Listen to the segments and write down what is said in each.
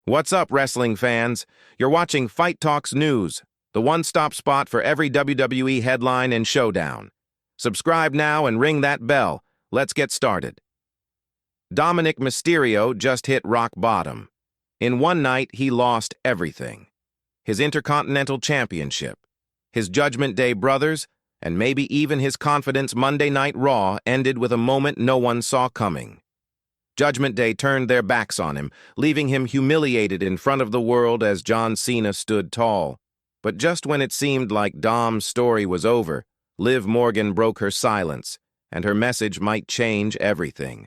What's up, wrestling fans? You're watching Fight Talks News, the one-stop spot for every WWE headline and showdown. Subscribe now and ring that bell. Let's get started. Dominik Mysterio just hit rock bottom. In one night, he lost everything. His Intercontinental Championship, his Judgment Day brothers, and maybe even his confidence Monday Night Raw ended with a moment no one saw coming. Judgment Day turned their backs on him, leaving him humiliated in front of the world as John Cena stood tall. But just when it seemed like Dom's story was over, Liv Morgan broke her silence, and her message might change everything.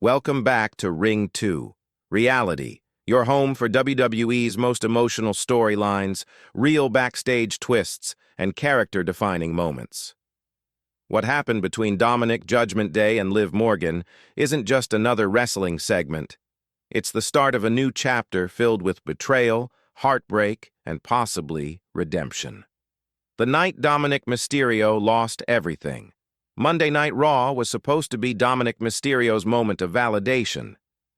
Welcome back to Ring 2, Reality, your home for WWE's most emotional storylines, real backstage twists, and character-defining moments. What happened between Dominik Judgment Day and Liv Morgan isn't just another wrestling segment. It's the start of a new chapter filled with betrayal, heartbreak, and possibly redemption. The night Dominik Mysterio lost everything. Monday Night Raw was supposed to be Dominik Mysterio's moment of validation,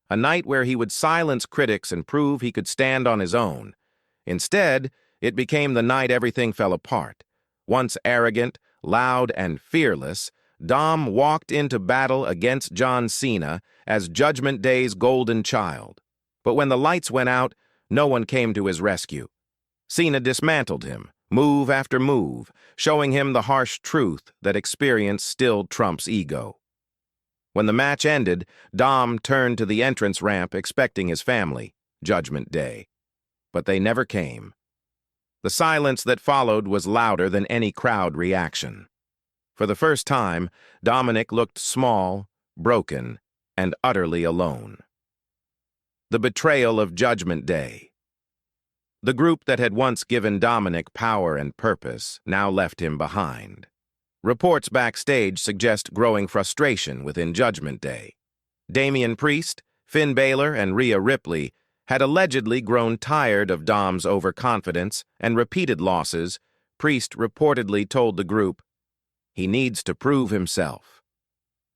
a night where he would silence critics and prove he could stand on his own. Instead, it became the night everything fell apart. Once arrogant, loud, and fearless, Dom walked into battle against John Cena as Judgment Day's golden child. But when the lights went out, no one came to his rescue. Cena dismantled him, move after move, showing him the harsh truth that experience still trumps ego. When the match ended, Dom turned to the entrance ramp expecting his family, Judgment Day. But they never came. The silence that followed was louder than any crowd reaction. For the first time, Dominik looked small, broken, and utterly alone. The betrayal of Judgment Day. The group that had once given Dominik power and purpose now left him behind. Reports backstage suggest growing frustration within Judgment Day. Damian Priest, Finn Balor, and Rhea Ripley had allegedly grown tired of Dom's overconfidence and repeated losses. Priest reportedly told the group, "He needs to prove himself."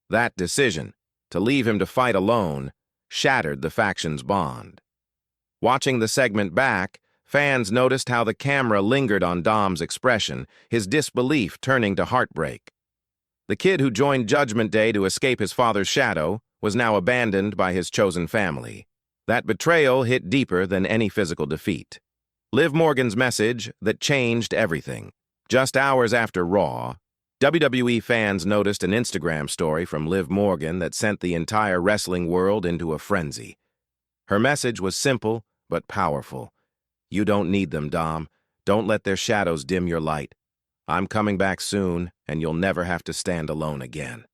That decision, to leave him to fight alone, shattered the faction's bond. Watching the segment back, fans noticed how the camera lingered on Dom's expression, his disbelief turning to heartbreak. The kid who joined Judgment Day to escape his father's shadow was now abandoned by his chosen family. That betrayal hit deeper than any physical defeat. Liv Morgan's message that changed everything. Just hours after Raw, WWE fans noticed an Instagram story from Liv Morgan that sent the entire wrestling world into a frenzy. Her message was simple but powerful. "You don't need them, Dom. Don't let their shadows dim your light. I'm coming back soon, and you'll never have to stand alone again."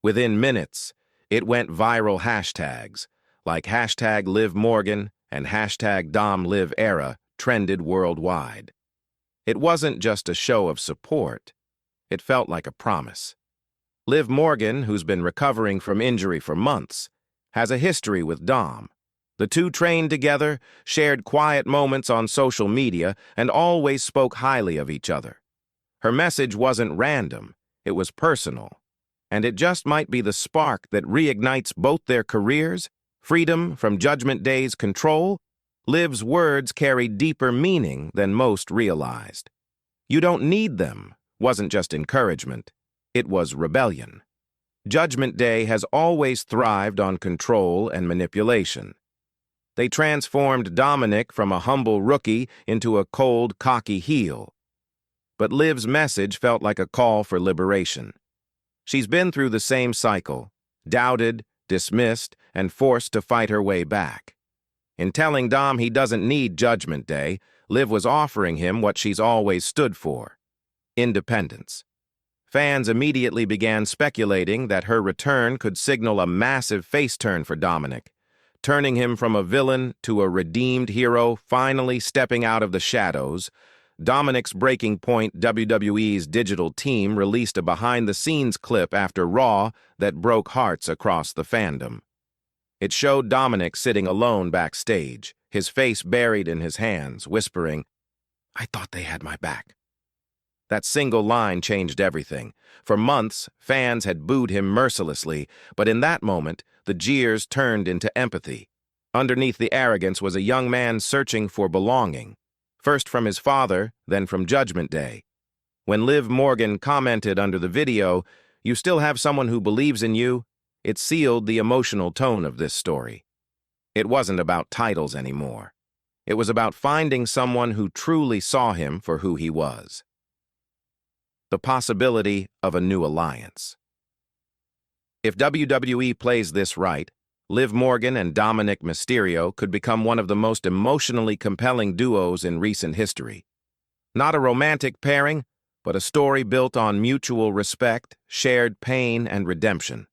Within minutes, it went viral hashtags, like hashtag Liv Morgan and hashtag DomLivEra trended worldwide. It wasn't just a show of support. It felt like a promise. Liv Morgan, who's been recovering from injury for months, has a history with Dom. The two trained together, shared quiet moments on social media, and always spoke highly of each other. Her message wasn't random, it was personal. And it just might be the spark that reignites both their careers. Freedom from Judgment Day's control. Liv's words carried deeper meaning than most realized. "You don't need them" wasn't just encouragement, it was rebellion. Judgment Day has always thrived on control and manipulation. They transformed Dominik from a humble rookie into a cold, cocky heel. But Liv's message felt like a call for liberation. She's been through the same cycle, doubted, dismissed, and forced to fight her way back. In telling Dom he doesn't need Judgment Day, Liv was offering him what she's always stood for: independence. Fans immediately began speculating that her return could signal a massive face turn for Dominik, turning him from a villain to a redeemed hero, finally stepping out of the shadows. Dominik's Breaking Point, WWE's digital team, released a behind-the-scenes clip after Raw that broke hearts across the fandom. It showed Dominik sitting alone backstage, his face buried in his hands, whispering, "I thought they had my back." That single line changed everything. For months, fans had booed him mercilessly, but in that moment, the jeers turned into empathy. Underneath the arrogance was a young man searching for belonging, first from his father, then from Judgment Day. When Liv Morgan commented under the video, "You still have someone who believes in you," it sealed the emotional tone of this story. It wasn't about titles anymore. It was about finding someone who truly saw him for who he was. The possibility of a new alliance. If WWE plays this right, Liv Morgan and Dominik Mysterio could become one of the most emotionally compelling duos in recent history. Not a romantic pairing, but a story built on mutual respect, shared pain, and redemption.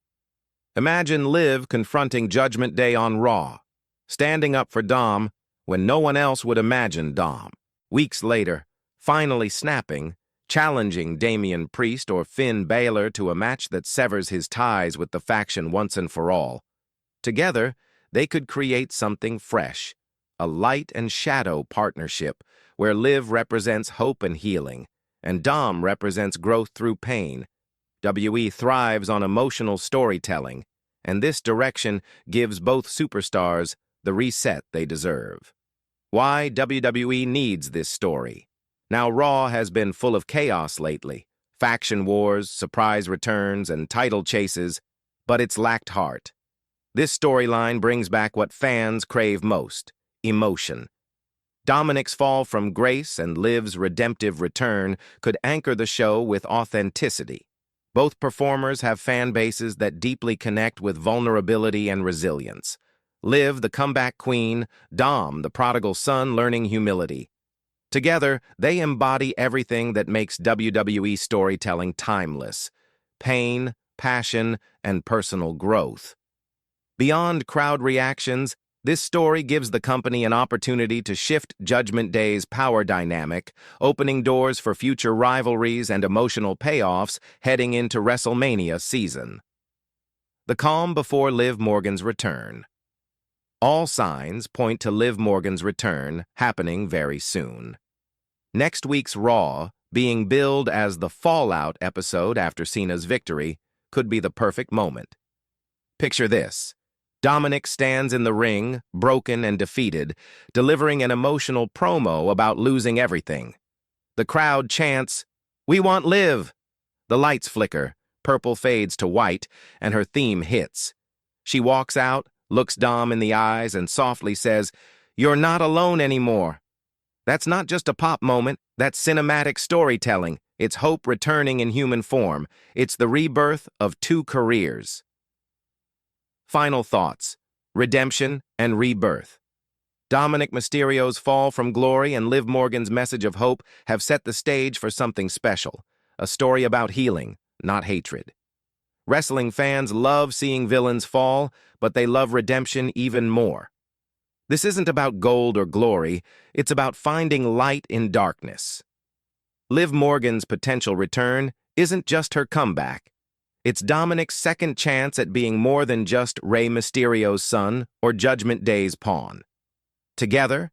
Imagine Liv confronting Judgment Day on Raw, standing up for Dom when no one else would imagine Dom. Weeks later, finally snapping, challenging Damian Priest or Finn Balor to a match that severs his ties with the faction once and for all. Together, they could create something fresh, a light and shadow partnership where Liv represents hope and healing, and Dom represents growth through pain. WWE thrives on emotional storytelling, and this direction gives both superstars the reset they deserve. Why WWE needs this story. Now, Raw has been full of chaos lately, faction wars, surprise returns, and title chases, but it's lacked heart. This storyline brings back what fans crave most: emotion. Dominik's fall from grace and Liv's redemptive return could anchor the show with authenticity. Both performers have fan bases that deeply connect with vulnerability and resilience. Liv, the comeback queen; Dom, the prodigal son learning humility. Together, they embody everything that makes WWE storytelling timeless: pain, passion, and personal growth. Beyond crowd reactions, this story gives the company an opportunity to shift Judgment Day's power dynamic, opening doors for future rivalries and emotional payoffs heading into WrestleMania season. The calm before Liv Morgan's return. All signs point to Liv Morgan's return happening very soon. Next week's Raw, being billed as the fallout episode after Cena's victory, could be the perfect moment. Picture this. Dominik stands in the ring, broken and defeated, delivering an emotional promo about losing everything. The crowd chants, "We want Liv!" The lights flicker, purple fades to white, and her theme hits. She walks out, looks Dom in the eyes, and softly says, "You're not alone anymore." That's not just a pop moment, that's cinematic storytelling. It's hope returning in human form. It's the rebirth of two careers. Final thoughts: redemption and rebirth. Dominik Mysterio's fall from glory and Liv Morgan's message of hope have set the stage for something special, a story about healing, not hatred. Wrestling fans love seeing villains fall, but they love redemption even more. This isn't about gold or glory, it's about finding light in darkness. Liv Morgan's potential return isn't just her comeback. It's Dominik's second chance at being more than just Rey Mysterio's son or Judgment Day's pawn. Together,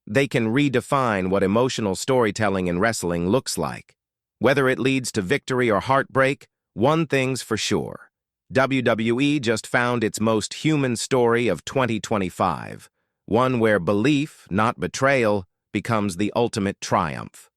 they can redefine what emotional storytelling in wrestling looks like. Whether it leads to victory or heartbreak, one thing's for sure: WWE just found its most human story of 2025, one where belief, not betrayal, becomes the ultimate triumph.